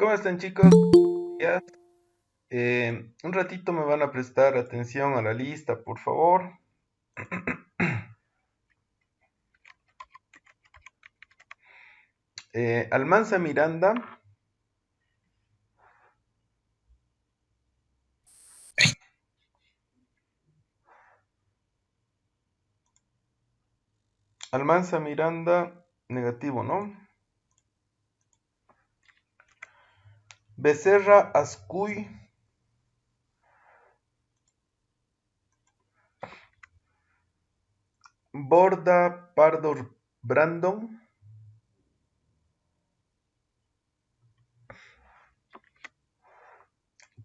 ¿Cómo están, chicos? Ya, un ratito me van a prestar atención a la lista, por favor. Almanza Miranda. Almanza Miranda, negativo, ¿no? Becerra Ascuy. Borda Pardo Brandon.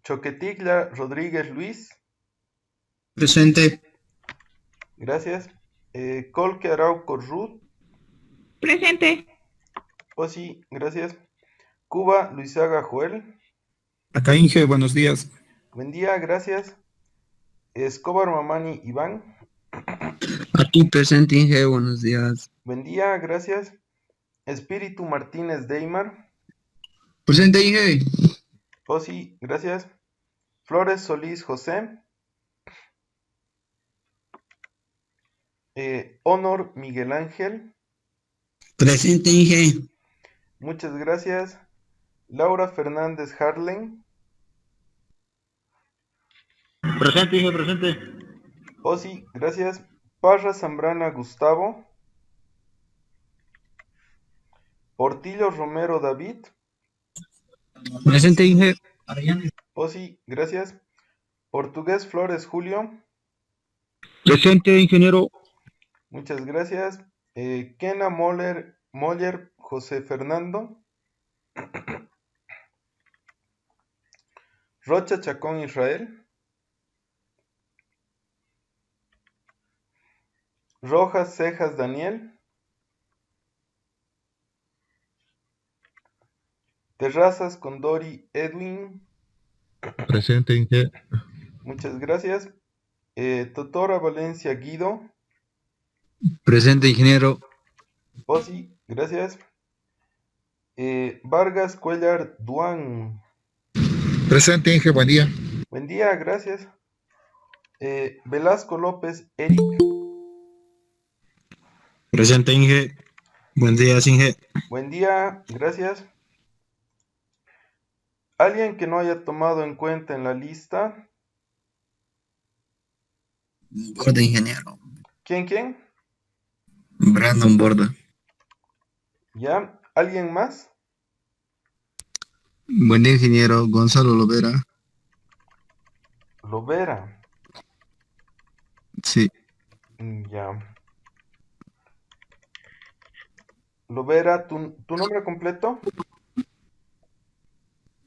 Choquetiglia Rodríguez Luis. Presente. Gracias. Colque Arauco Ruth. Presente. Oh, sí, gracias. Cuba Luisaga Joel. Acá Inge, buenos días. Buen día, gracias. Escobar Mamani Iván. Aquí presente, Inge, buenos días. Buen día, gracias. Espíritu Martínez Deimar. Presente, Inge. Oh, sí, gracias. Flores Solís José. Honor Miguel Ángel. Presente, Inge. Muchas gracias. Laura Fernández Harlen. Presente, Inge, presente. Oh, sí, gracias. Parra Zambrana Gustavo. Portillo Romero David. Presente, Inge. Oh, sí, gracias. Portugués Flores Julio. Presente, ingeniero. Muchas gracias. Kena Moller José Fernando. Rocha Chacón Israel. Rojas Cejas Daniel. Terrazas Condori Edwin. Presente, Inge. Muchas gracias. Totora Valencia Guido. Presente, ingeniero. Oh, sí, gracias. Vargas Cuellar Duan. Presente, Inge, buen día. Buen día, gracias. Velasco López Eric. Presente, Inge. Buen día, Inge. Buen día, gracias. ¿Alguien que no haya tomado en cuenta en la lista? Borda, ingeniero. ¿Quién? Brandon Borda. ¿Ya? ¿Alguien más? Buen día, ingeniero. Gonzalo Lovera. Lovera. Sí. Ya. Lovera, ¿tu nombre completo?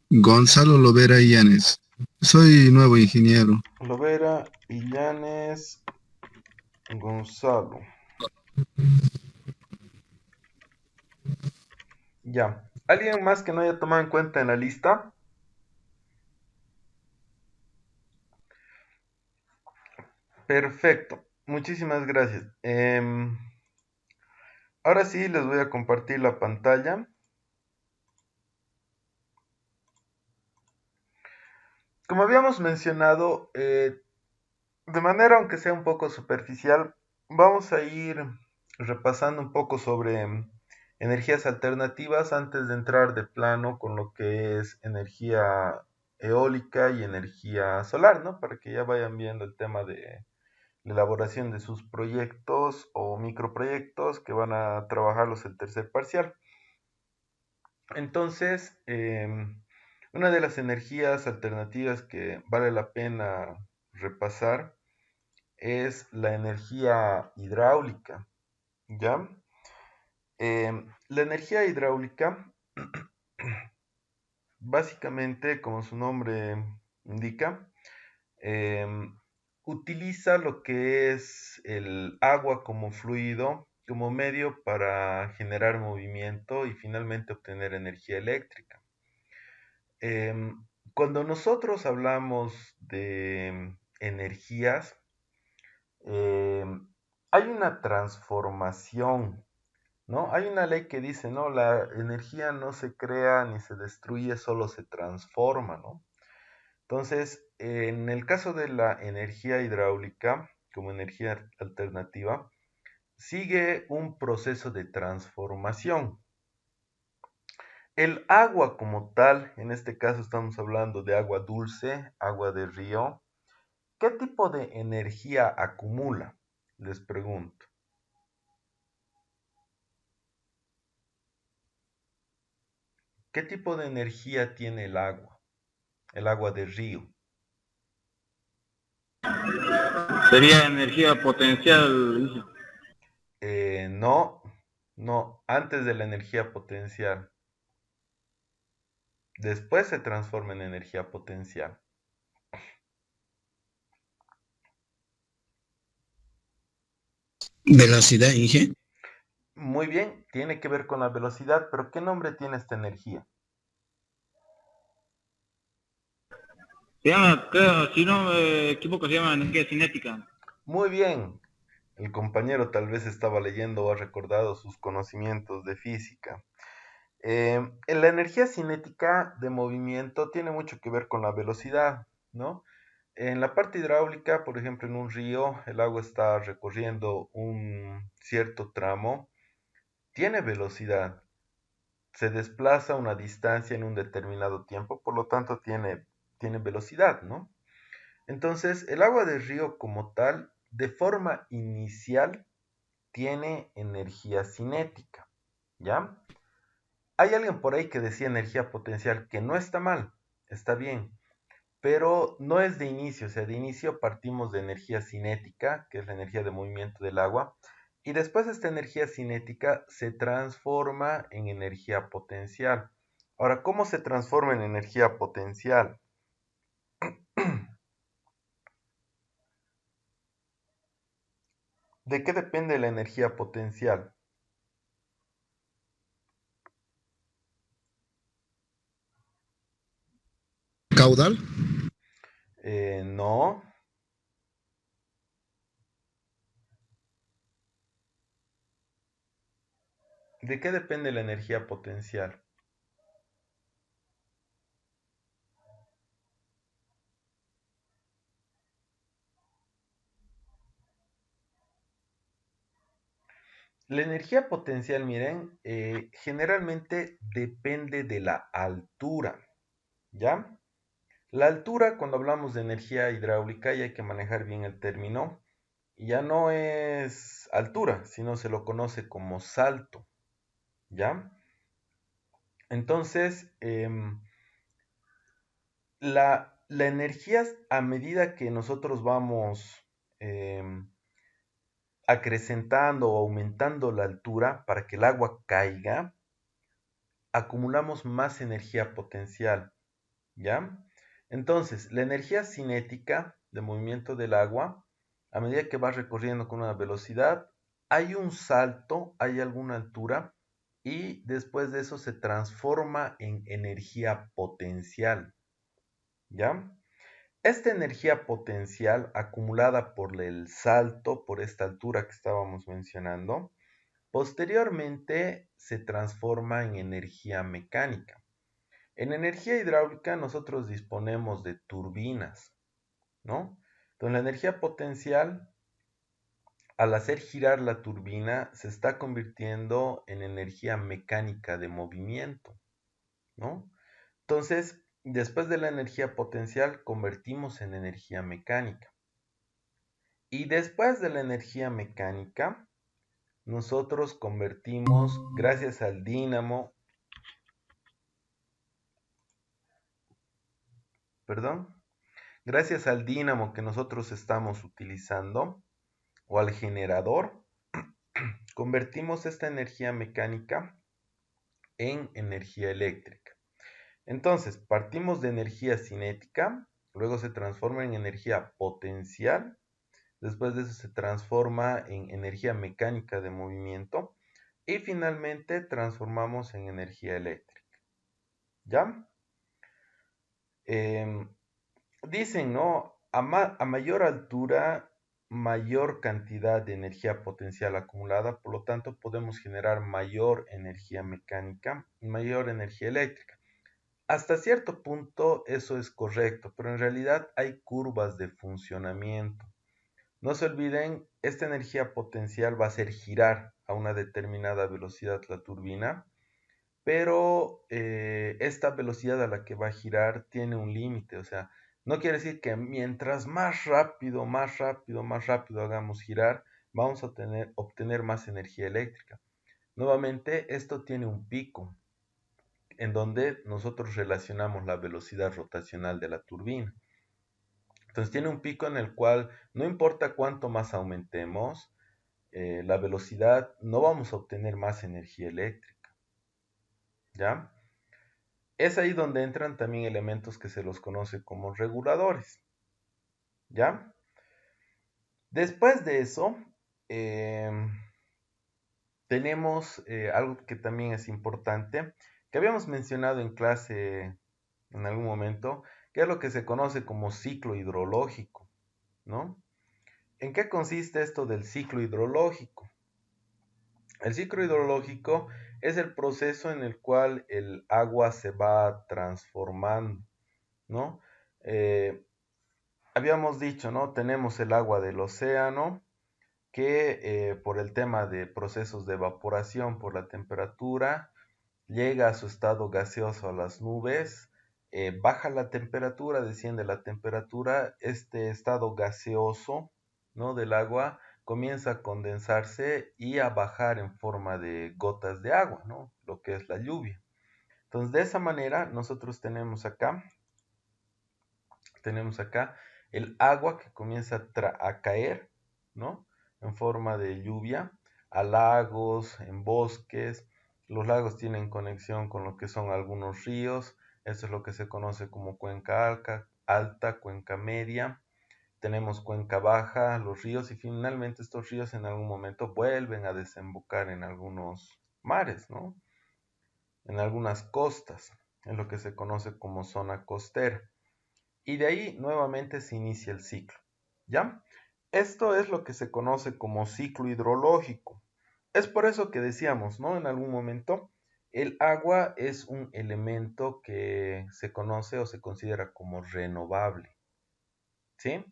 Gonzalo Lovera Illanes. Soy nuevo ingeniero. Lovera Illanes Gonzalo. Ya. ¿Alguien más que no haya tomado en cuenta en la lista? Perfecto. Muchísimas gracias. Ahora sí les voy a compartir la pantalla. Como habíamos mencionado, de manera aunque sea un poco superficial, vamos a ir repasando un poco sobre energías alternativas antes de entrar de plano con lo que es energía eólica y energía solar, ¿no? Para que ya vayan viendo el tema de la elaboración de sus proyectos o microproyectos que van a trabajarlos el tercer parcial. Entonces, una de las energías alternativas que vale la pena repasar es la energía hidráulica, ¿ya? La energía hidráulica, básicamente, como su nombre indica, utiliza lo que es el agua como fluido, como medio para generar movimiento y finalmente obtener energía eléctrica. Cuando nosotros hablamos de energías, hay una transformación, ¿no? Hay una ley que dice, ¿no? La energía no se crea ni se destruye, solo se transforma, ¿no? Entonces, en el caso de la energía hidráulica, como energía alternativa, sigue un proceso de transformación. El agua como tal, en este caso estamos hablando de agua dulce, agua de río, ¿qué tipo de energía acumula? Les pregunto. ¿Qué tipo de energía tiene el agua de río? Sería energía potencial. No, no, antes de la energía potencial. Después se transforma en energía potencial. Velocidad, Inge. Muy bien, tiene que ver con la velocidad, pero ¿qué nombre tiene esta energía? Se llama, creo, si no me equivoco, se llama energía cinética. Muy bien, el compañero tal vez estaba leyendo o ha recordado sus conocimientos de física. En la energía cinética de movimiento tiene mucho que ver con la velocidad, ¿no? En la parte hidráulica, por ejemplo, en un río, el agua está recorriendo un cierto tramo, tiene velocidad, se desplaza una distancia en un determinado tiempo, por lo tanto tiene velocidad, ¿no? Entonces, el agua del río como tal, de forma inicial, tiene energía cinética, ¿ya? Hay alguien por ahí que decía energía potencial, que no está mal, está bien, pero no es de inicio, o sea, de inicio partimos de energía cinética, que es la energía de movimiento del agua, y después esta energía cinética se transforma en energía potencial. Ahora, ¿cómo se transforma en energía potencial? ¿De qué depende la energía potencial? Caudal. No. ¿De qué depende la energía potencial? La energía potencial, miren, generalmente depende de la altura, ¿ya? La altura, cuando hablamos de energía hidráulica, y hay que manejar bien el término, ya no es altura, sino se lo conoce como salto, ¿ya? Entonces, la energía a medida que nosotros vamos em, acrecentando o aumentando la altura para que el agua caiga, acumulamos más energía potencial, ¿ya? Entonces, la energía cinética de movimiento del agua, a medida que va recorriendo con una velocidad, hay un salto, hay alguna altura, y después de eso se transforma en energía potencial, ¿ya? Esta energía potencial acumulada por el salto, por esta altura que estábamos mencionando, posteriormente se transforma en energía mecánica. En energía hidráulica nosotros disponemos de turbinas, ¿no? Entonces la energía potencial, al hacer girar la turbina, se está convirtiendo en energía mecánica de movimiento, ¿no? Entonces, después de la energía potencial, convertimos en energía mecánica. Y después de la energía mecánica, nosotros convertimos, gracias al dínamo, perdón, gracias al dínamo que nosotros estamos utilizando, o al generador, convertimos esta energía mecánica en energía eléctrica. Entonces, partimos de energía cinética, luego se transforma en energía potencial, después de eso se transforma en energía mecánica de movimiento y finalmente transformamos en energía eléctrica. ¿Ya? Dicen, ¿no? A mayor altura mayor cantidad de energía potencial acumulada, por lo tanto podemos generar mayor energía mecánica, mayor energía eléctrica. Hasta cierto punto eso es correcto, pero en realidad hay curvas de funcionamiento. No se olviden, esta energía potencial va a hacer girar a una determinada velocidad la turbina, pero esta velocidad a la que va a girar tiene un límite, o sea, no quiere decir que mientras más rápido, más rápido, más rápido hagamos girar, vamos a obtener más energía eléctrica. Nuevamente, esto tiene un pico, en donde nosotros relacionamos la velocidad rotacional de la turbina. Entonces tiene un pico en el cual no importa cuánto más aumentemos la velocidad, no vamos a obtener más energía eléctrica. ¿Ya? Es ahí donde entran también elementos que se los conoce como reguladores. ¿Ya? Después de eso, tenemos algo que también es importante, que habíamos mencionado en clase en algún momento, que es lo que se conoce como ciclo hidrológico, ¿no? ¿En qué consiste esto del ciclo hidrológico? El ciclo hidrológico es el proceso en el cual el agua se va transformando, ¿no? Habíamos dicho, ¿no? Tenemos el agua del océano que por el tema de procesos de evaporación por la temperatura llega a su estado gaseoso a las nubes, baja la temperatura, desciende la temperatura, este estado gaseoso, ¿no? del agua comienza a condensarse y a bajar en forma de gotas de agua, ¿no? Lo que es la lluvia. Entonces, de esa manera, nosotros tenemos acá el agua que comienza a caer, ¿no? En forma de lluvia, a lagos, en bosques. Los lagos tienen conexión con lo que son algunos ríos. Eso es lo que se conoce como cuenca alta, cuenca media. Tenemos cuenca baja, los ríos, y finalmente estos ríos en algún momento vuelven a desembocar en algunos mares, ¿no? En algunas costas, en lo que se conoce como zona costera. Y de ahí nuevamente se inicia el ciclo. ¿Ya? Esto es lo que se conoce como ciclo hidrológico. Es por eso que decíamos, ¿no? En algún momento, el agua es un elemento que se conoce o se considera como renovable. ¿Sí?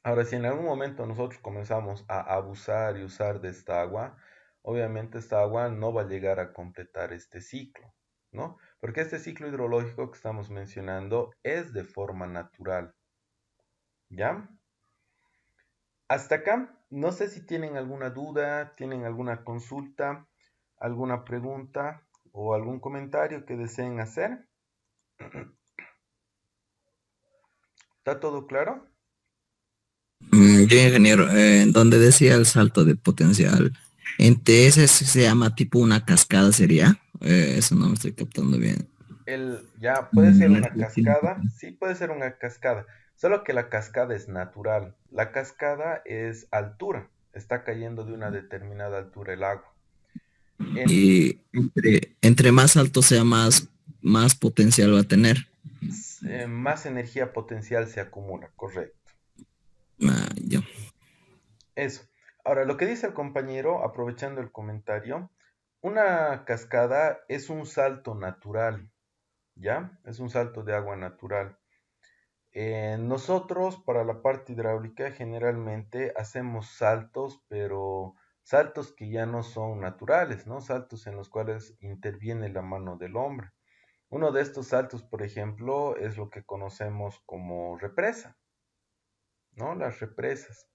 Ahora, si en algún momento nosotros comenzamos a abusar y usar de esta agua, obviamente esta agua no va a llegar a completar este ciclo, ¿no? Porque este ciclo hidrológico que estamos mencionando es de forma natural, ¿ya? Hasta acá, no sé si tienen alguna duda, tienen alguna consulta, alguna pregunta o algún comentario que deseen hacer. ¿Está todo claro? Yo, ingeniero, donde decía el salto de potencial, entre ese se llama tipo una cascada, ¿sería? Eso no me estoy captando bien. Ya puede ser una Energía cinética. cascada, sí puede ser una cascada, solo que la cascada es natural. La cascada es altura, está cayendo de una determinada altura el agua. En, Y entre más alto sea, más potencial va a tener. más energía potencial se acumula, correcto. Ya. Eso. Ahora, lo que dice el compañero, aprovechando el comentario, una cascada es un salto natural, ¿ya? Es un salto de agua natural. Nosotros, para la parte hidráulica, generalmente hacemos saltos, pero saltos que ya no son naturales, ¿no? Saltos en los cuales interviene la mano del hombre. Uno de estos saltos, por ejemplo, es lo que conocemos como represa, ¿no? Las represas.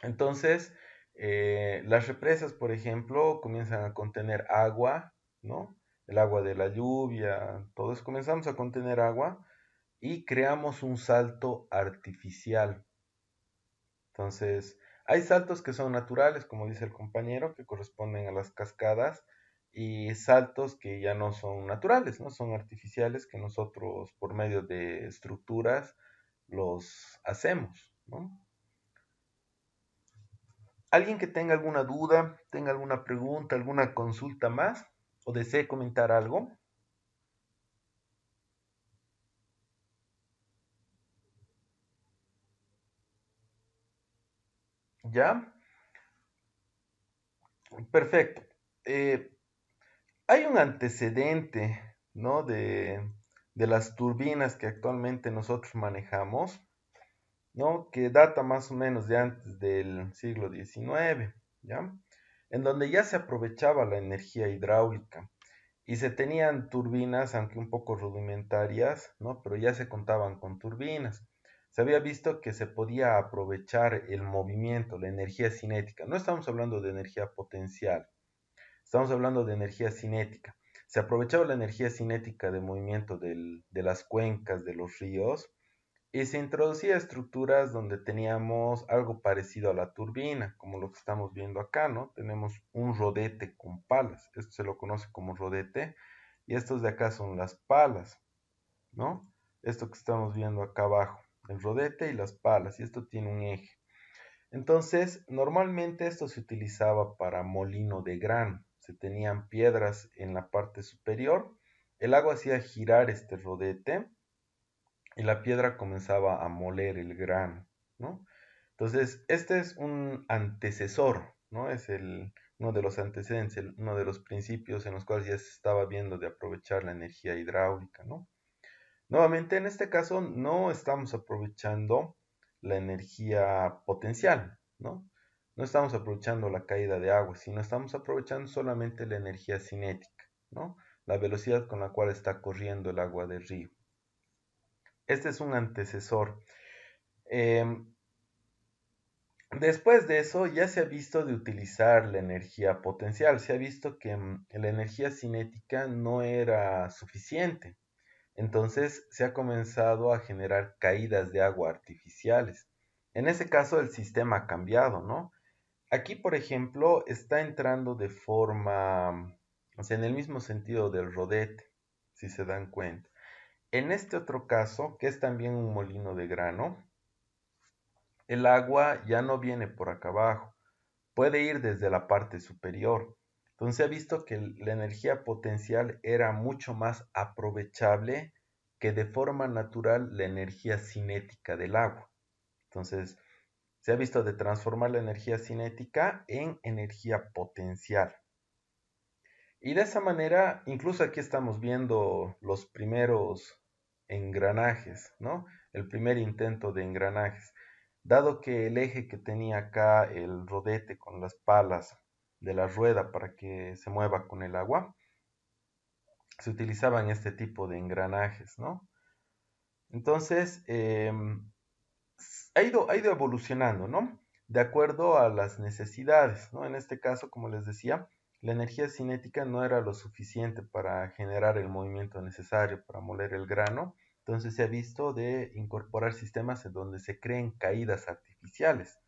Entonces, las represas, por ejemplo, comienzan a contener agua, ¿no? El agua de la lluvia, todos comenzamos a contener agua y creamos un salto artificial. Entonces, hay saltos que son naturales, como dice el compañero, que corresponden a las cascadas, y saltos que ya no son naturales, ¿no? Son artificiales que nosotros, por medio de estructuras, los hacemos, ¿no? ¿Alguien que tenga alguna duda, tenga alguna pregunta, alguna consulta más o desee comentar algo? ¿Ya? Perfecto. Eh, Hay un antecedente, ¿no? de las turbinas que actualmente nosotros manejamos, ¿no? Que data más o menos de antes del siglo XIX, ¿ya? En donde ya se aprovechaba la energía hidráulica y se tenían turbinas, aunque un poco rudimentarias, ¿no? Pero ya se contaban con turbinas. Se había visto que se podía aprovechar el movimiento, la energía cinética. No estamos hablando de energía potencial, estamos hablando de energía cinética. Se aprovechaba la energía cinética de movimiento de las cuencas de los ríos y se introducía estructuras donde teníamos algo parecido a la turbina, como lo que estamos viendo acá, ¿no? Tenemos un rodete con palas, esto se lo conoce como rodete, y estos de acá son las palas, ¿no? Esto que estamos viendo acá abajo, el rodete y las palas, y esto tiene un eje. Entonces, normalmente esto se utilizaba para molino de grano. Se tenían piedras en la parte superior, el agua hacía girar este rodete y la piedra comenzaba a moler el grano, ¿no? Entonces, este es un antecesor, ¿no? Es uno de los antecedentes, uno de los principios en los cuales ya se estaba viendo de aprovechar la energía hidráulica, ¿no? Nuevamente, en este caso no estamos aprovechando la energía potencial, ¿no? No estamos aprovechando la caída de agua, sino estamos aprovechando solamente la energía cinética, ¿no? La velocidad con la cual está corriendo el agua del río. Este es un antecesor. Em, Después de eso ya se ha visto de utilizar la energía potencial, se ha visto que la energía cinética no era suficiente. Entonces se ha comenzado a generar caídas de agua artificiales. En ese caso el sistema ha cambiado, ¿no? Aquí, por ejemplo, está entrando de forma, o sea, en el mismo sentido del rodete, si se dan cuenta. En este otro caso, que es también un molino de grano, el agua ya no viene por acá abajo, puede ir desde la parte superior. Entonces se ha visto que la energía potencial era mucho más aprovechable que de forma natural la energía cinética del agua. Entonces se ha visto de transformar la energía cinética en energía potencial. Y de esa manera, incluso aquí estamos viendo los primeros engranajes, ¿no? El primer intento de engranajes. Dado que el eje que tenía acá el rodete con las palas de la rueda para que se mueva con el agua, se utilizaban este tipo de engranajes, ¿no? Entonces, ha ido evolucionando, ¿no? De acuerdo a las necesidades, ¿no? En este caso, como les decía, la energía cinética no era lo suficiente para generar el movimiento necesario para moler el grano, entonces se ha visto de incorporar sistemas en donde se creen caídas artificiales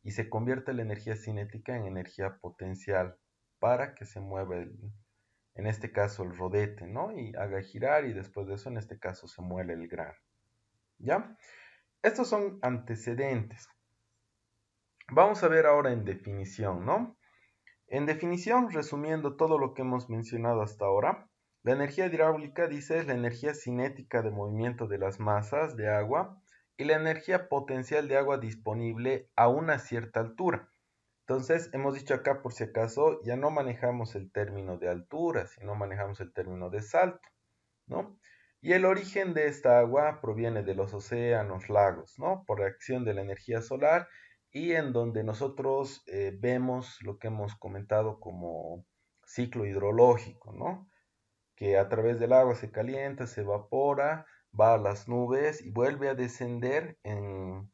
y se convierte la energía cinética en energía potencial para que se mueva en este caso el rodete, ¿no? Y haga girar y después de eso, en este caso, se muele el grano, ¿ya? Estos son antecedentes. Vamos a ver ahora en definición, ¿no? En definición, resumiendo todo lo que hemos mencionado hasta ahora, la energía hidráulica, dice, es la energía cinética de movimiento de las masas de agua y la energía potencial de agua disponible a una cierta altura. Entonces, hemos dicho acá, por si acaso, ya no manejamos el término de altura, sino manejamos el término de salto, ¿no? Y el origen de esta agua proviene de los océanos, lagos, ¿no? Por reacción de la energía solar y en donde nosotros vemos lo que hemos comentado como ciclo hidrológico, ¿no? Que a través del agua se calienta, se evapora, va a las nubes y vuelve a descender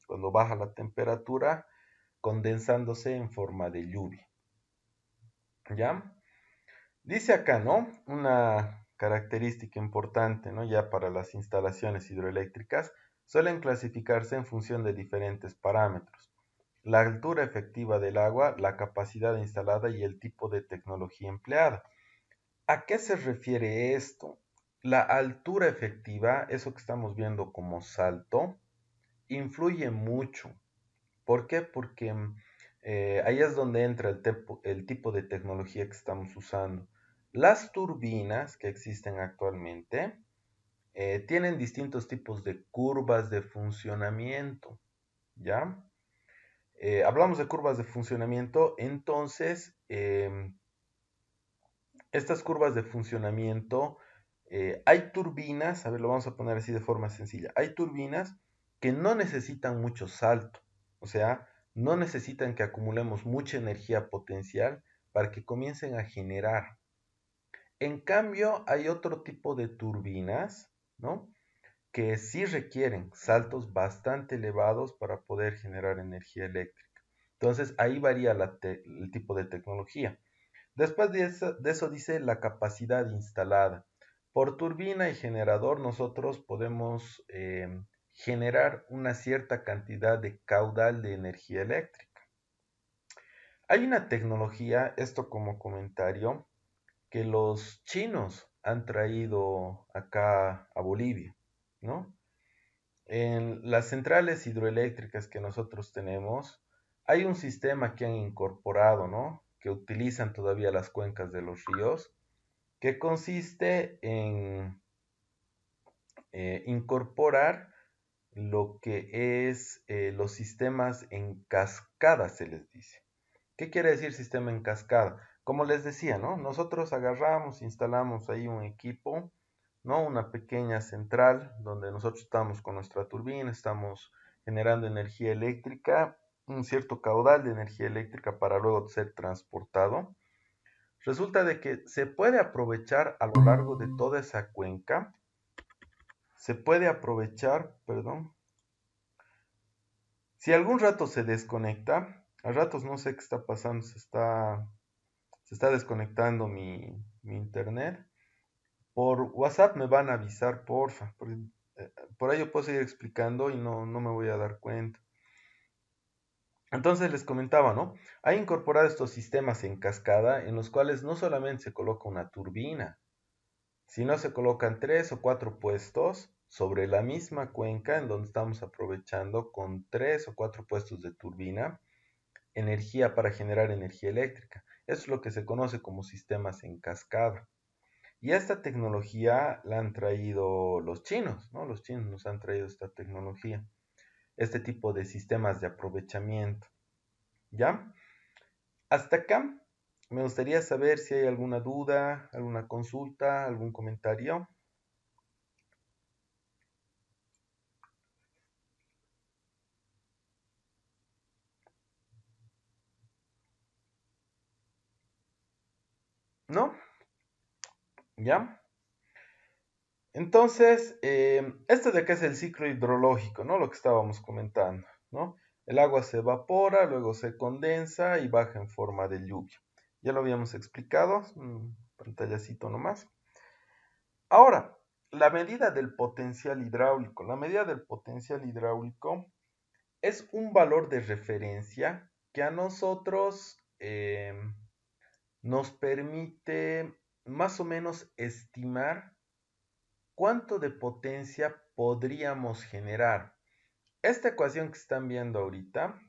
cuando baja la temperatura, condensándose en forma de lluvia. ¿Ya? Dice acá, ¿no? Una característica importante, ¿no? Ya para las instalaciones hidroeléctricas, suelen clasificarse en función de diferentes parámetros. La altura efectiva del agua, la capacidad instalada y el tipo de tecnología empleada. ¿A qué se refiere esto? La altura efectiva, eso que estamos viendo como salto, influye mucho. ¿Por qué? Porque ahí es donde entra el tipo de tecnología que estamos usando. Las turbinas que existen actualmente tienen distintos tipos de curvas de funcionamiento, ¿ya? Hablamos de curvas de funcionamiento, entonces estas curvas de funcionamiento, hay turbinas, a ver, lo vamos a poner así de forma sencilla, hay turbinas que no necesitan mucho salto, o sea, no necesitan que acumulemos mucha energía potencial para que comiencen a generar. En cambio, hay otro tipo de turbinas, ¿no? Que sí requieren saltos bastante elevados para poder generar energía eléctrica. Entonces, ahí varía el tipo de tecnología. Después de eso dice la capacidad instalada. Por turbina y generador nosotros podemos generar una cierta cantidad de caudal de energía eléctrica. Hay una tecnología, esto como comentario, que los chinos han traído acá a Bolivia, ¿no? En las centrales hidroeléctricas que nosotros tenemos, hay un sistema que han incorporado, ¿no? Que utilizan todavía las cuencas de los ríos, que consiste en incorporar lo que es los sistemas en cascada, se les dice. ¿Qué quiere decir sistema en cascada? Como les decía, ¿no? Nosotros agarramos, instalamos ahí un equipo, ¿no? Una pequeña central donde nosotros estamos con nuestra turbina, estamos generando energía eléctrica, un cierto caudal de energía eléctrica para luego ser transportado. Resulta de que se puede aprovechar a lo largo de toda esa cuenca, se puede aprovechar, perdón, si algún rato se desconecta, a ratos no sé qué está pasando, se está desconectando mi internet. Por WhatsApp me van a avisar, porfa. Por ahí yo puedo seguir explicando y no me voy a dar cuenta. Entonces les comentaba, ¿no? Hay incorporado estos sistemas en cascada en los cuales no solamente se coloca una turbina, sino se colocan 3 o 4 puestos sobre la misma cuenca en donde estamos aprovechando con 3 o 4 puestos de turbina energía para generar energía eléctrica. Eso es lo que se conoce como sistemas en cascada. Y esta tecnología la han traído los chinos, ¿no? Los chinos nos han traído esta tecnología, este tipo de sistemas de aprovechamiento. ¿Ya? Hasta acá me gustaría saber si hay alguna duda, alguna consulta, algún comentario. ¿No? ¿Ya? Entonces, esto de acá es el ciclo hidrológico, ¿no? Lo que estábamos comentando, ¿no? El agua se evapora, luego se condensa y baja en forma de lluvia. Ya lo habíamos explicado, un pantallacito nomás. Ahora, la medida del potencial hidráulico. La medida del potencial hidráulico es un valor de referencia que a nosotros nos permite más o menos estimar cuánto de potencia podríamos generar. Esta ecuación que están viendo ahorita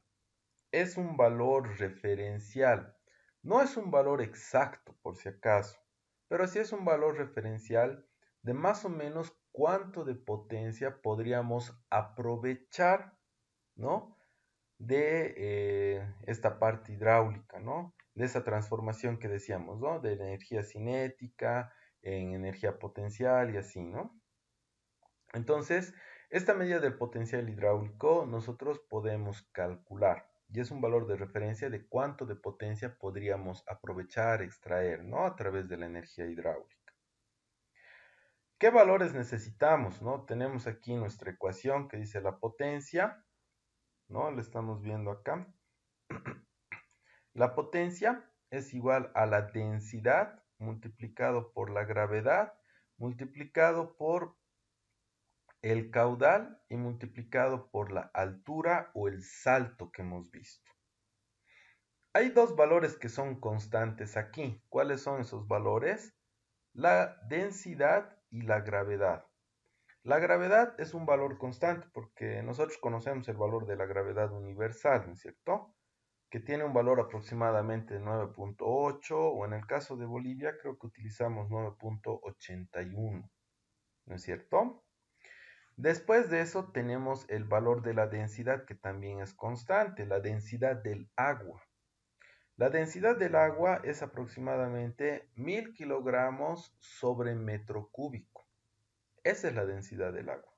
es un valor referencial. No es un valor exacto, por si acaso, pero sí es un valor referencial de más o menos cuánto de potencia podríamos aprovechar, ¿no? De esta parte hidráulica, ¿no? De esa transformación que decíamos, ¿no? De la energía cinética en energía potencial y así, ¿no? Entonces, esta medida del potencial hidráulico nosotros podemos calcular y es un valor de referencia de cuánto de potencia podríamos aprovechar, extraer, ¿no? A través de la energía hidráulica. ¿Qué valores necesitamos, no? Tenemos aquí nuestra ecuación que dice la potencia, ¿no? La estamos viendo acá. La potencia es igual a la densidad multiplicado por la gravedad multiplicado por el caudal y multiplicado por la altura o el salto que hemos visto. Hay dos valores que son constantes aquí. ¿Cuáles son esos valores? La densidad y la gravedad. La gravedad es un valor constante porque nosotros conocemos el valor de la gravedad universal, ¿no es cierto? Que tiene un valor aproximadamente 9.8 o en el caso de Bolivia creo que utilizamos 9.81, ¿no es cierto? Después de eso tenemos el valor de la densidad, que también es constante, la densidad del agua. La densidad del agua es aproximadamente 1000 kilogramos sobre metro cúbico. Esa es la densidad del agua.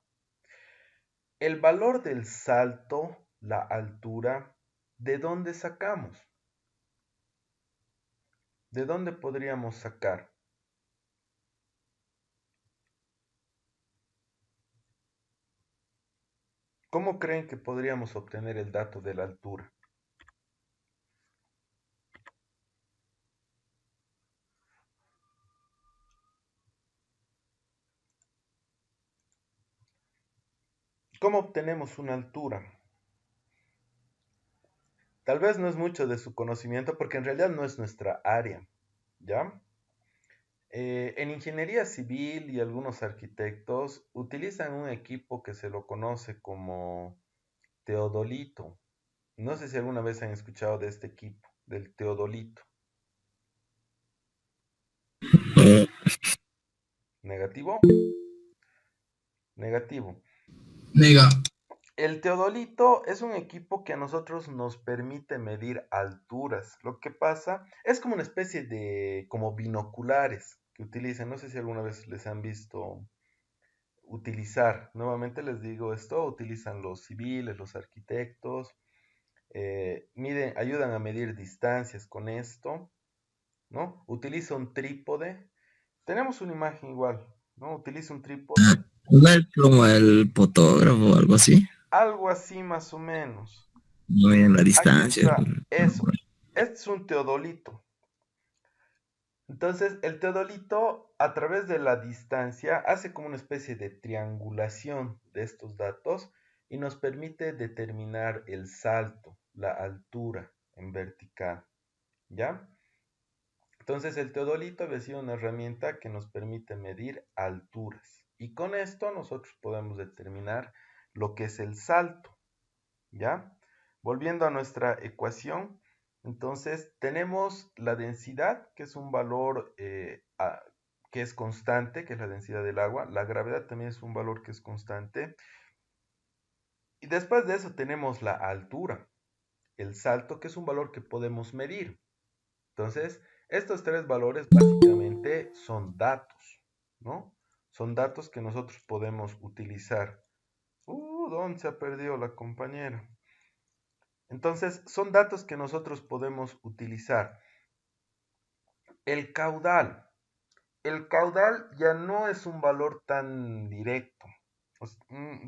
El valor del salto, la altura, ¿de dónde sacamos? ¿De dónde podríamos sacar? ¿Cómo creen que podríamos obtener el dato de la altura? ¿Cómo obtenemos una altura? Tal vez no es mucho de su conocimiento porque en realidad no es nuestra área, ¿ya? En ingeniería civil y algunos arquitectos utilizan un equipo que se lo conoce como teodolito. No sé si alguna vez han escuchado de este equipo, del teodolito. ¿Negativo? Negativo. Nega. El teodolito es un equipo que a nosotros nos permite medir alturas. Lo que pasa es como una especie de, como binoculares que utilizan. No sé si alguna vez les han visto utilizar. Nuevamente les digo esto, utilizan los civiles, los arquitectos, ayudan a medir distancias con esto, ¿no? Utiliza un trípode. Tenemos una imagen igual, ¿no? Utiliza un trípode, ¿No es como el fotógrafo o algo así? algo así más o menos. No en la Aquí distancia. está, eso. Este es un teodolito. Entonces, el teodolito, a través de la distancia, hace como una especie de triangulación de estos datos y nos permite determinar el salto, la altura en vertical, ¿ya? Entonces, el teodolito había sido una herramienta que nos permite medir alturas. Y con esto nosotros podemos determinar lo que es el salto, ¿ya? Volviendo a nuestra ecuación, entonces tenemos la densidad, que es un valor que es constante, que es la densidad del agua. La gravedad también es un valor que es constante. Y después de eso tenemos la altura, el salto, que es un valor que podemos medir. Entonces, estos tres valores básicamente son datos, ¿no? Son datos que nosotros podemos utilizar. ¿Dónde se ha perdido la compañera? Entonces, son datos que nosotros podemos utilizar. El caudal. El caudal ya no es un valor tan directo.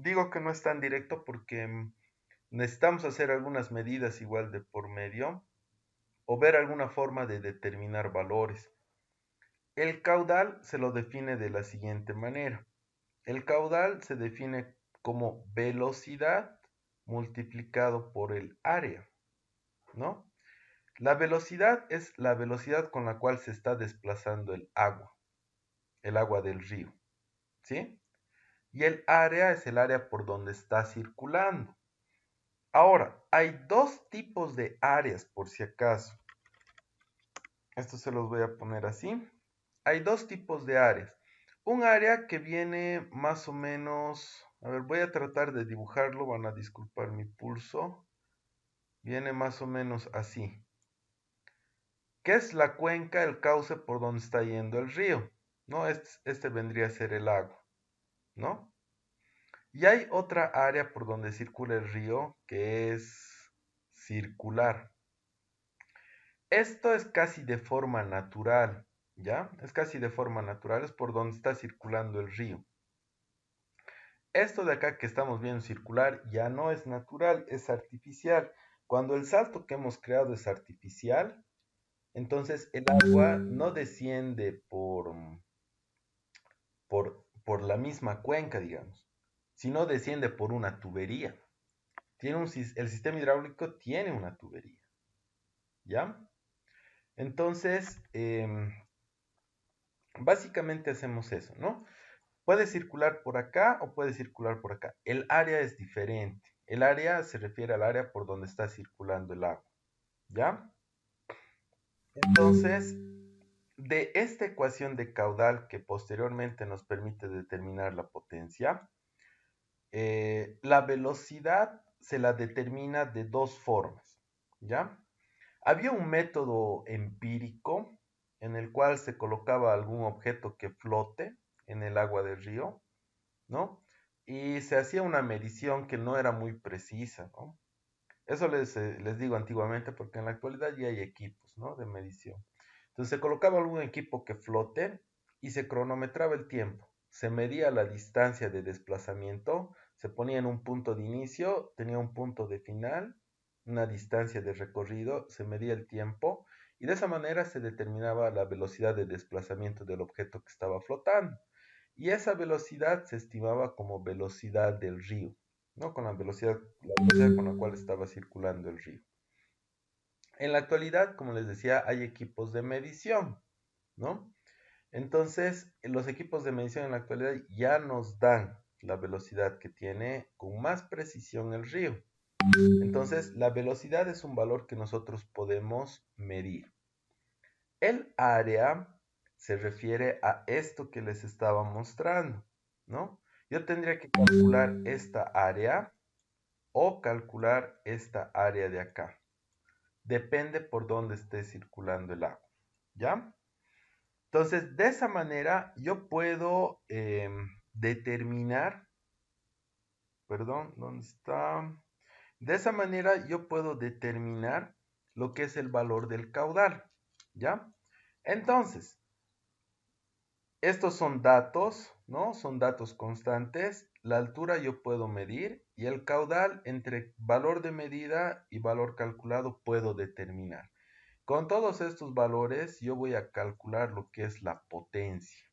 Digo que no es tan directo porque necesitamos hacer algunas medidas igual de por medio o ver alguna forma de determinar valores. El caudal se lo define de la siguiente manera. El caudal se define como velocidad multiplicado por el área, ¿no? La velocidad es la velocidad con la cual se está desplazando el agua del río, ¿sí? Y el área es el área por donde está circulando. Ahora, hay dos tipos de áreas, por si acaso. Esto se los voy a poner así. Hay dos tipos de áreas. Un área que viene más o menos, a ver, voy a tratar de dibujarlo, van a disculpar mi pulso. Viene más o menos así. ¿Qué es la cuenca, el cauce por donde está yendo el río? ¿No? Este vendría a ser el lago, ¿no? Y hay otra área por donde circula el río que es circular. Esto es casi de forma natural, ¿ya? Es casi de forma natural, es por donde está circulando el río. Esto de acá que estamos viendo circular ya no es natural, es artificial. Cuando el salto que hemos creado es artificial, entonces el agua no desciende por la misma cuenca, digamos, sino desciende por una tubería. El sistema hidráulico tiene una tubería, ¿ya? Entonces, básicamente hacemos eso, ¿no? Puede circular por acá o puede circular por acá. El área es diferente. El área se refiere al área por donde está circulando el agua, ¿ya? Entonces, de esta ecuación de caudal que posteriormente nos permite determinar la potencia, la velocidad se la determina de dos formas, ¿ya? Había un método empírico en el cual se colocaba algún objeto que flote en el agua del río, ¿no? Y se hacía una medición que no era muy precisa, ¿no? Eso les digo antiguamente porque en la actualidad ya hay equipos, ¿no? De medición. Entonces se colocaba algún equipo que flote y se cronometraba el tiempo. Se medía la distancia de desplazamiento, se ponía en un punto de inicio, tenía un punto de final, una distancia de recorrido, se medía el tiempo y de esa manera se determinaba la velocidad de desplazamiento del objeto que estaba flotando. Y esa velocidad se estimaba como velocidad del río, ¿no? Con la velocidad con la cual estaba circulando el río. En la actualidad, como les decía, hay equipos de medición, ¿no? Entonces, los equipos de medición en la actualidad ya nos dan la velocidad que tiene con más precisión el río. Entonces, la velocidad es un valor que nosotros podemos medir. El área se refiere a esto que les estaba mostrando, ¿no? Yo tendría que calcular esta área o calcular esta área de acá. Depende por dónde esté circulando el agua, ¿ya? Entonces, de esa manera yo puedo determinar, perdón, ¿dónde está? De esa manera yo puedo determinar lo que es el valor del caudal, ¿ya? Entonces, estos son datos, ¿no? Son datos constantes. La altura yo puedo medir y el caudal entre valor de medida y valor calculado puedo determinar. Con todos estos valores yo voy a calcular lo que es la potencia,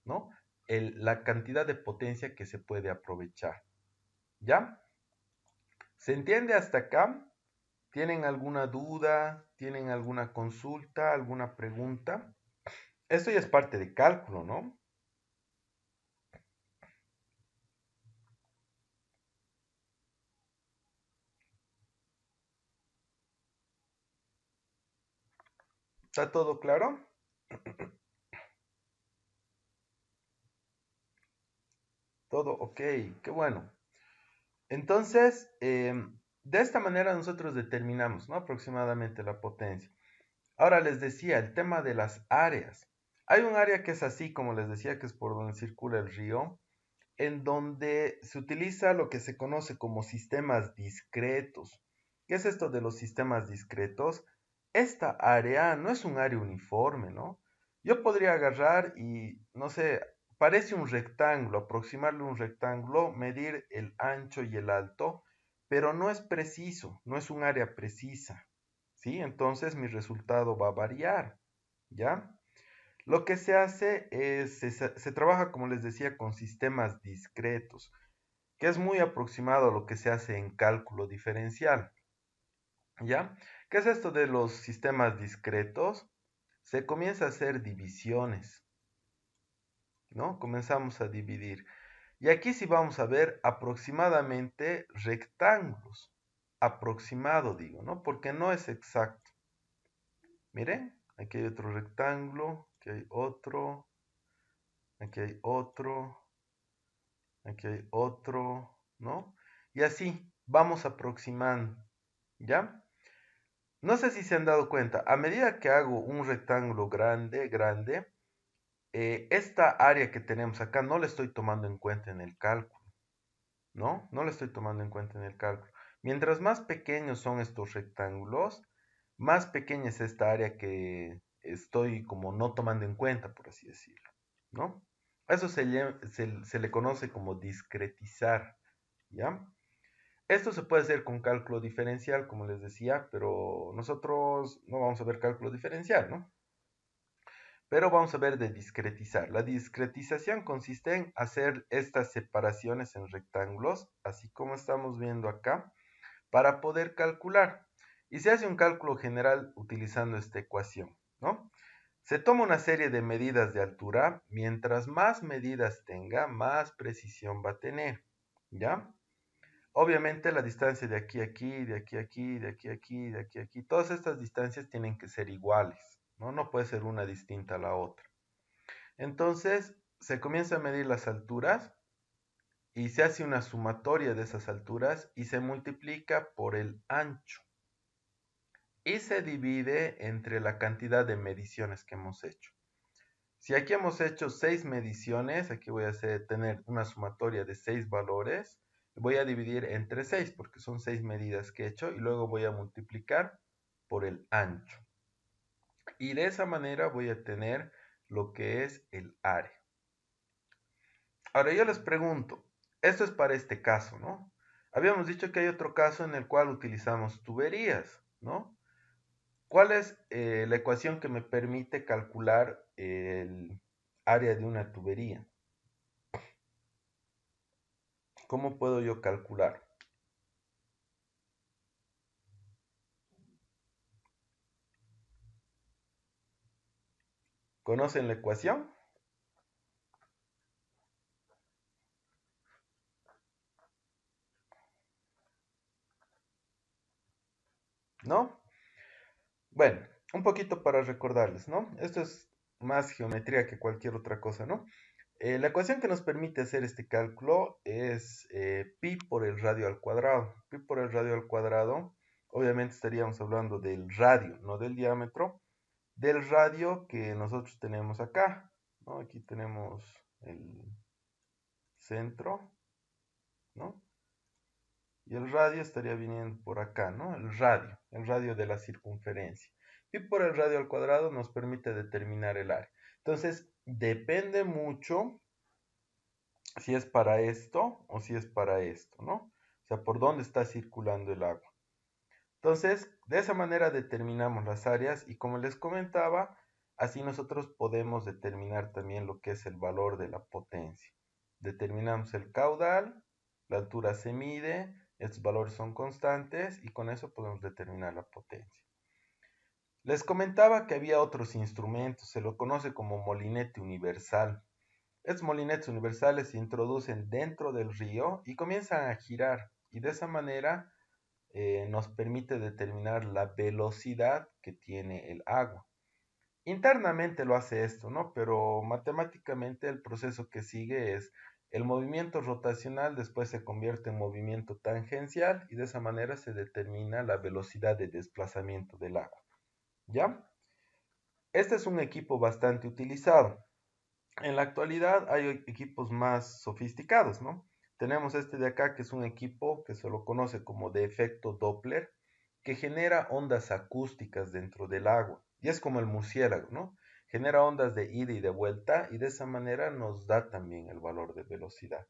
¿no? La cantidad de potencia que se puede aprovechar. ¿Ya? ¿Se entiende hasta acá? ¿Tienen alguna duda? ¿Tienen alguna consulta? ¿Alguna pregunta? Esto ya es parte de cálculo, ¿no? ¿Está todo claro? Todo ok, qué bueno. Entonces, de esta manera nosotros determinamos, ¿no? Aproximadamente la potencia. Ahora les decía, el tema de las áreas. Hay un área que es así, como les decía, que es por donde circula el río, en donde se utiliza lo que se conoce como sistemas discretos. ¿Qué es esto de los sistemas discretos? Esta área no es un área uniforme, ¿no? Yo podría agarrar y, no sé, parece un rectángulo, aproximarle un rectángulo, medir el ancho y el alto, pero no es preciso, no es un área precisa, ¿sí? Entonces mi resultado va a variar, ¿ya? Lo que se hace es, se trabaja, como les decía, con sistemas discretos, que es muy aproximado a lo que se hace en cálculo diferencial, ¿ya? ¿Qué es esto de los sistemas discretos? Se comienza a hacer divisiones, ¿no? Comenzamos a dividir. Y aquí sí vamos a ver aproximadamente rectángulos. Aproximado digo, ¿no? Porque no es exacto. Miren, aquí hay otro rectángulo, aquí hay otro, aquí hay otro, ¿no? Y así vamos aproximando, ¿ya? No sé si se han dado cuenta, a medida que hago un rectángulo grande, grande, esta área que tenemos acá no la estoy tomando en cuenta en el cálculo, ¿no? No la estoy tomando en cuenta en el cálculo. Mientras más pequeños son estos rectángulos, más pequeña es esta área que estoy como no tomando en cuenta, por así decirlo, ¿no? A eso se le conoce como discretizar, ¿ya? Esto se puede hacer con cálculo diferencial, como les decía, pero nosotros no vamos a ver cálculo diferencial, ¿no? Pero vamos a ver de discretizar. La discretización consiste en hacer estas separaciones en rectángulos, así como estamos viendo acá, para poder calcular. Y se hace un cálculo general utilizando esta ecuación, ¿no? Se toma una serie de medidas de altura. Mientras más medidas tenga, más precisión va a tener, ¿ya? Obviamente la distancia de aquí a aquí, de aquí a aquí, de aquí a aquí, de aquí a aquí, todas estas distancias tienen que ser iguales, ¿no? No puede ser una distinta a la otra. Entonces, se comienza a medir las alturas y se hace una sumatoria de esas alturas y se multiplica por el ancho y se divide entre la cantidad de mediciones que hemos hecho. Si aquí hemos hecho 6 mediciones, aquí voy a tener una sumatoria de 6 valores, voy a dividir entre 6 porque son 6 medidas que he hecho y luego voy a multiplicar por el ancho. Y de esa manera voy a tener lo que es el área. Ahora yo les pregunto, esto es para este caso, ¿no? Habíamos dicho que hay otro caso en el cual utilizamos tuberías, ¿no? ¿Cuál es la ecuación que me permite calcular el área de una tubería? ¿Cómo puedo yo calcular? ¿Conocen la ecuación? ¿No? Bueno, un poquito para recordarles, ¿no? Esto es más geometría que cualquier otra cosa, ¿no? La ecuación que nos permite hacer este cálculo es pi por el radio al cuadrado. Pi por el radio al cuadrado, obviamente estaríamos hablando del radio, no del diámetro, del radio que nosotros tenemos acá, ¿no? Aquí tenemos el centro, ¿no? Y el radio estaría viniendo por acá, ¿no? El radio de la circunferencia. Y por el radio al cuadrado nos permite determinar el área. Entonces, depende mucho si es para esto o si es para esto, ¿no? O sea, por dónde está circulando el agua. Entonces, de esa manera determinamos las áreas y como les comentaba, así nosotros podemos determinar también lo que es el valor de la potencia. Determinamos el caudal, la altura se mide, estos valores son constantes y con eso podemos determinar la potencia. Les comentaba que había otros instrumentos, se lo conoce como molinete universal. Estos molinetes universales se introducen dentro del río y comienzan a girar y de esa manera nos permite determinar la velocidad que tiene el agua. Internamente lo hace esto, ¿no? Pero matemáticamente el proceso que sigue es el movimiento rotacional, después se convierte en movimiento tangencial y de esa manera se determina la velocidad de desplazamiento del agua. ¿Ya? Este es un equipo bastante utilizado. En la actualidad hay equipos más sofisticados, ¿no? Tenemos este de acá que es un equipo que se lo conoce como de efecto Doppler, que genera ondas acústicas dentro del agua. Y es como el murciélago, ¿no? Genera ondas de ida y de vuelta y de esa manera nos da también el valor de velocidad.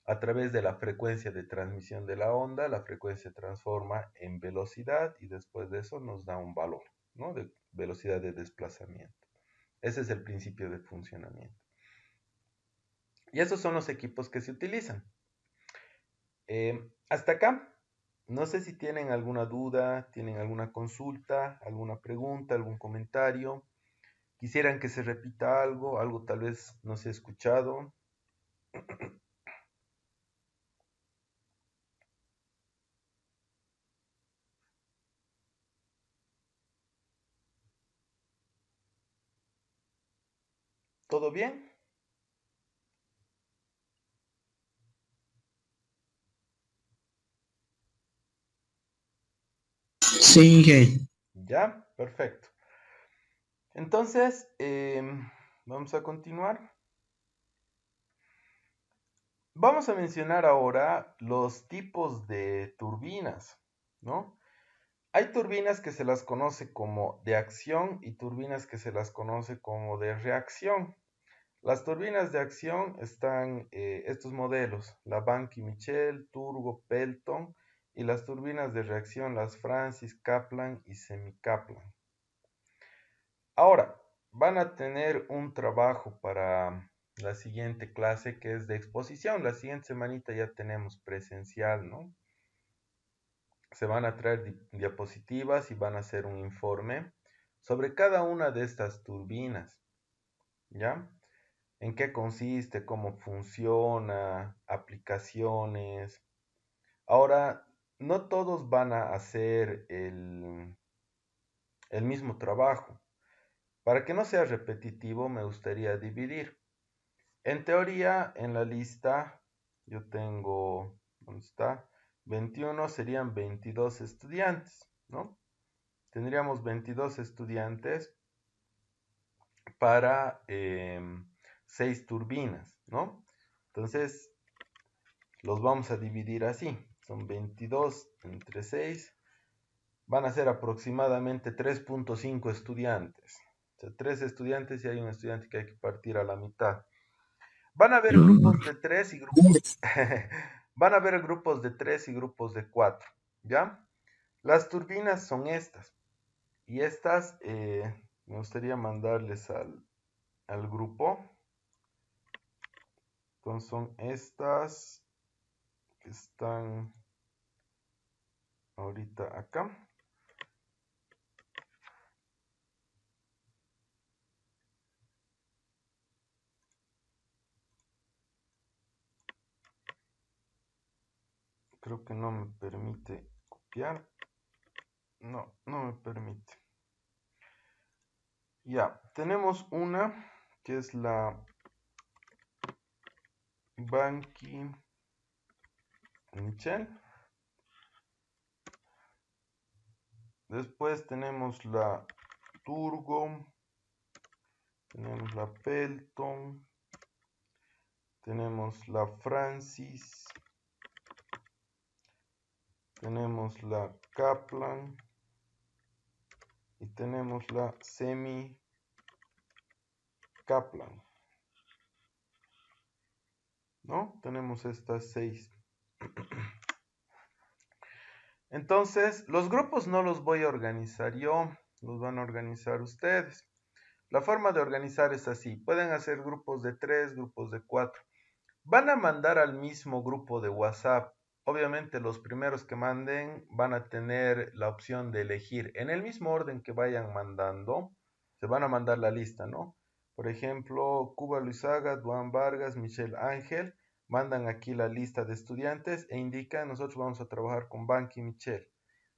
A través de la frecuencia de transmisión de la onda, la frecuencia se transforma en velocidad y después de eso nos da un valor, ¿no? De velocidad de desplazamiento. Ese es el principio de funcionamiento. Y esos son los equipos que se utilizan. Hasta acá, no sé si tienen alguna duda, tienen alguna consulta, alguna pregunta, algún comentario. Quisieran que se repita algo, algo tal vez no se ha escuchado. ¿Todo bien? Sí, Inge. Ya, perfecto. Entonces, vamos a continuar. Vamos a mencionar ahora los tipos de turbinas, ¿no? Hay turbinas que se las conoce como de acción y turbinas que se las conoce como de reacción. Las turbinas de acción están estos modelos, la Bank y Michel, Turbo, Pelton, y las turbinas de reacción, las Francis, Kaplan y Semi-Kaplan. Ahora, van a tener un trabajo para la siguiente clase que es de exposición. La siguiente semanita ya tenemos presencial, ¿no? Se van a traer diapositivas y van a hacer un informe sobre cada una de estas turbinas, ¿ya? En qué consiste, cómo funciona, aplicaciones. Ahora, no todos van a hacer el mismo trabajo. Para que no sea repetitivo, me gustaría dividir. En teoría, en la lista yo tengo, ¿dónde está? 21 serían 22 estudiantes, ¿no? Tendríamos 22 estudiantes para 6 turbinas, ¿no? Entonces, los vamos a dividir así. Son 22 entre 6. Van a ser aproximadamente 3.5 estudiantes. O sea, 3 estudiantes y hay un estudiante que hay que partir a la mitad. Van a haber Pero, grupos de 3 y grupos... Van a haber grupos de 3 y grupos de 4, ¿ya? Las turbinas son estas. Y estas me gustaría mandarles al grupo. Entonces son estas que están ahorita acá. Creo que no me permite copiar. No, no me permite. Ya, tenemos una que es la Banqui Michel. Después tenemos la Turgo. Tenemos la Pelton. Tenemos la Francis. Tenemos la Kaplan. Y tenemos la Semi Kaplan. ¿No? Tenemos estas 6. Entonces, los grupos no los voy a organizar yo, los van a organizar ustedes. La forma de organizar es así. Pueden hacer grupos de 3, grupos de 4. Van a mandar al mismo grupo de WhatsApp. Obviamente los primeros que manden van a tener la opción de elegir. En el mismo orden que vayan mandando, se van a mandar la lista, ¿no? Por ejemplo, Cuba Luisaga, Duan Vargas, Michelle Ángel, mandan aquí la lista de estudiantes e indican, nosotros vamos a trabajar con Banqui Michelle.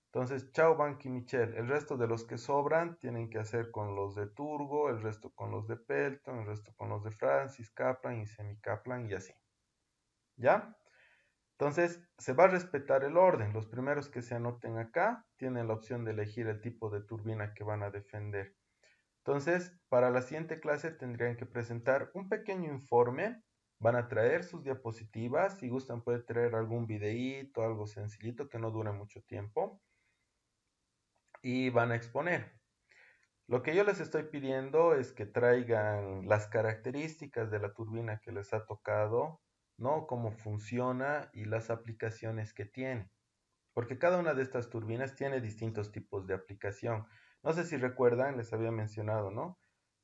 Entonces, chao Banqui Michelle. El resto de los que sobran tienen que hacer con los de Turgo, el resto con los de Pelton, el resto con los de Francis, Kaplan y Semi Kaplan y así. ¿Ya? Entonces, se va a respetar el orden. Los primeros que se anoten acá tienen la opción de elegir el tipo de turbina que van a defender. Entonces, para la siguiente clase tendrían que presentar un pequeño informe. Van a traer sus diapositivas. Si gustan, puede traer algún videíto, algo sencillito que no dure mucho tiempo. Y van a exponer. Lo que yo les estoy pidiendo es que traigan las características de la turbina que les ha tocado, ¿no? Cómo funciona y las aplicaciones que tiene. Porque cada una de estas turbinas tiene distintos tipos de aplicación. No sé si recuerdan, les había mencionado, ¿no?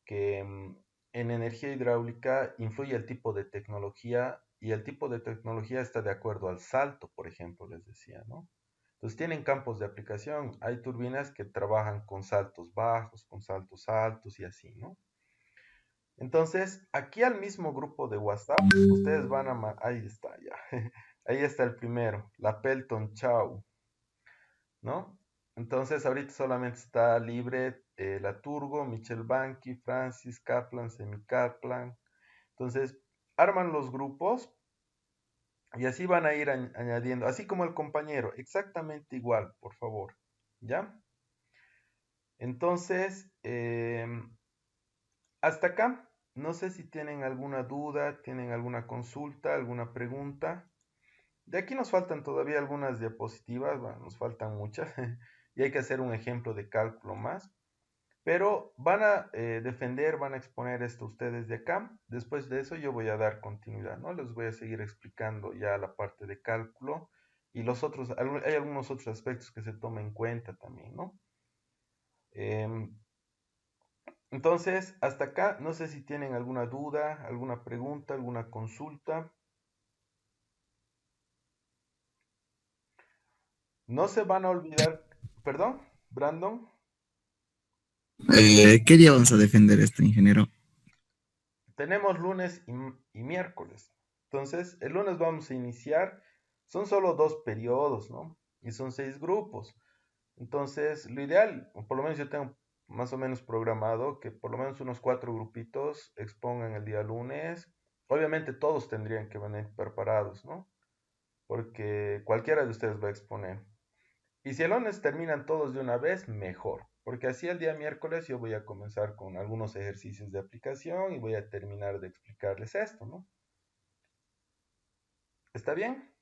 Que en energía hidráulica influye el tipo de tecnología y el tipo de tecnología está de acuerdo al salto, por ejemplo, les decía, ¿no? Entonces tienen campos de aplicación. Hay turbinas que trabajan con saltos bajos, con saltos altos y así, ¿no? Entonces, aquí al mismo grupo de WhatsApp, ustedes van a... Ahí está, ya. Ahí está el primero, la Pelton Chau, ¿no? Entonces, ahorita solamente está libre la Turgo, Michel Banqui, Francis Kaplan, Semi Kaplan. Entonces, arman los grupos y así van a ir añadiendo, así como el compañero, exactamente igual, por favor, ¿ya? Entonces, hasta acá, no sé si tienen alguna duda, tienen alguna consulta, alguna pregunta. De aquí nos faltan todavía algunas diapositivas, bueno, nos faltan muchas, y hay que hacer un ejemplo de cálculo más. Pero van a defender, van a exponer esto ustedes de acá. Después de eso yo voy a dar continuidad, ¿no? Les voy a seguir explicando ya la parte de cálculo y los otros, hay algunos otros aspectos que se tomen en cuenta también, ¿no? Entonces, hasta acá, no sé si tienen alguna duda, alguna pregunta, alguna consulta. No se van a olvidar, perdón, Brandon. ¿Qué día vamos a defender esto, ingeniero? Tenemos lunes y miércoles. Entonces, el lunes vamos a iniciar. Son solo 2 periodos, ¿no? Y son 6 grupos. Entonces, lo ideal, o por lo menos yo tengo más o menos programado que por lo menos unos 4 grupitos expongan el día lunes, Obviamente todos tendrían que venir preparados, ¿no? Porque cualquiera de ustedes va a exponer. Y si el lunes terminan todos de una vez, mejor. Porque así el día miércoles yo voy a comenzar con algunos ejercicios de aplicación y voy a terminar de explicarles esto, ¿no? ¿Está bien?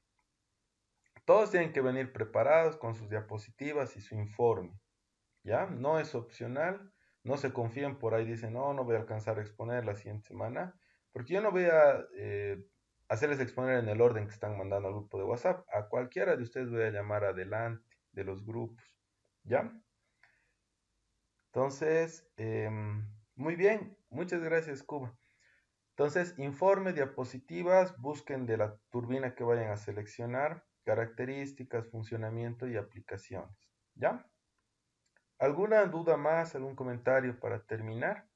Todos tienen que venir preparados con sus diapositivas y su informe, ¿ya? No es opcional, no se confíen por ahí, dicen, no, no voy a alcanzar a exponer la siguiente semana, porque yo no voy a hacerles exponer en el orden que están mandando al grupo de WhatsApp. A cualquiera de ustedes voy a llamar adelante de los grupos, ¿ya? Entonces, muy bien, muchas gracias, Cuba. Entonces, informe, diapositivas, busquen de la turbina que vayan a seleccionar, características, funcionamiento y aplicaciones, ¿ya? ¿Alguna duda más, algún comentario para terminar?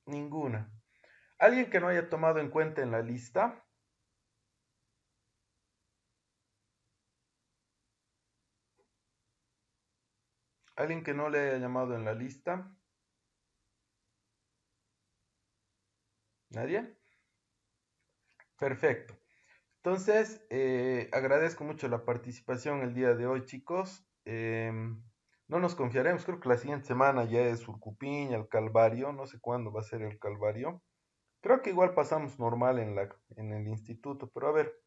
Ninguna. ¿Alguien que no haya tomado en cuenta en la lista? ¿Alguien que no le haya llamado en la lista? ¿Nadie? Perfecto. Entonces, agradezco mucho la participación el día de hoy, chicos. No nos confiaremos, creo que la siguiente semana ya es Urcupiña, el Calvario, no sé cuándo va a ser el Calvario. Creo que igual pasamos normal en el instituto, pero a ver,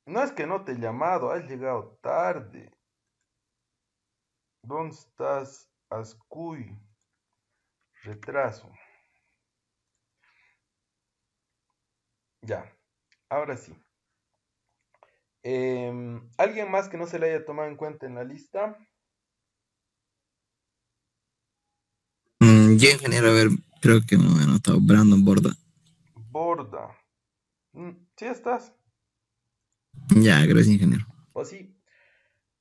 no es que no te he llamado, has llegado tarde. ¿Dónde estás, Ascuy? Retraso. Ya, ahora sí. ¿Alguien más que no se le haya tomado en cuenta en la lista? Yo, ingeniero, a ver, creo que me he anotado Brandon Borda. Borda. ¿Sí estás? Ya, gracias, ingeniero. ¿O sí?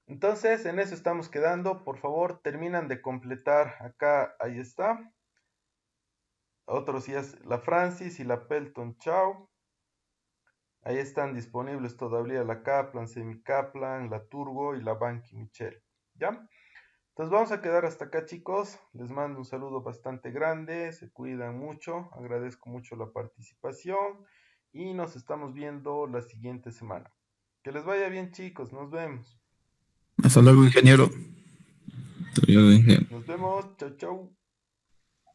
Entonces, en eso estamos quedando. Por favor, terminan de completar. Acá, ahí está. Otros sí es la Francis y la Pelton Chao. Ahí están disponibles todavía la Kaplan, Semi Kaplan, la Turbo y la Banky Michel. ¿Ya? Entonces vamos a quedar hasta acá, chicos. Les mando un saludo bastante grande. Se cuidan mucho. Agradezco mucho la participación. Y nos estamos viendo la siguiente semana. Que les vaya bien, chicos. Nos vemos. Hasta luego, ingeniero. Hasta luego, Inge. Nos vemos. Chau, chau.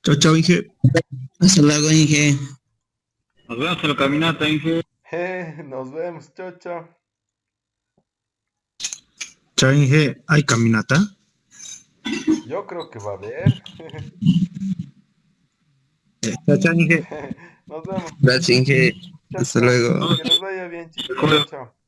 Chao, chao, Inge. Hasta luego, Inge. Nos vemos en la caminata, Inge. Nos vemos. Chau, chau. Chao, Inge. ¿Hay caminata? Yo creo que va a haber. Chao, chao, Inge. Nos vemos. Gracias, Inge. Chao, Hasta chao. luego. Que les vaya bien, chicos. Chao, chao.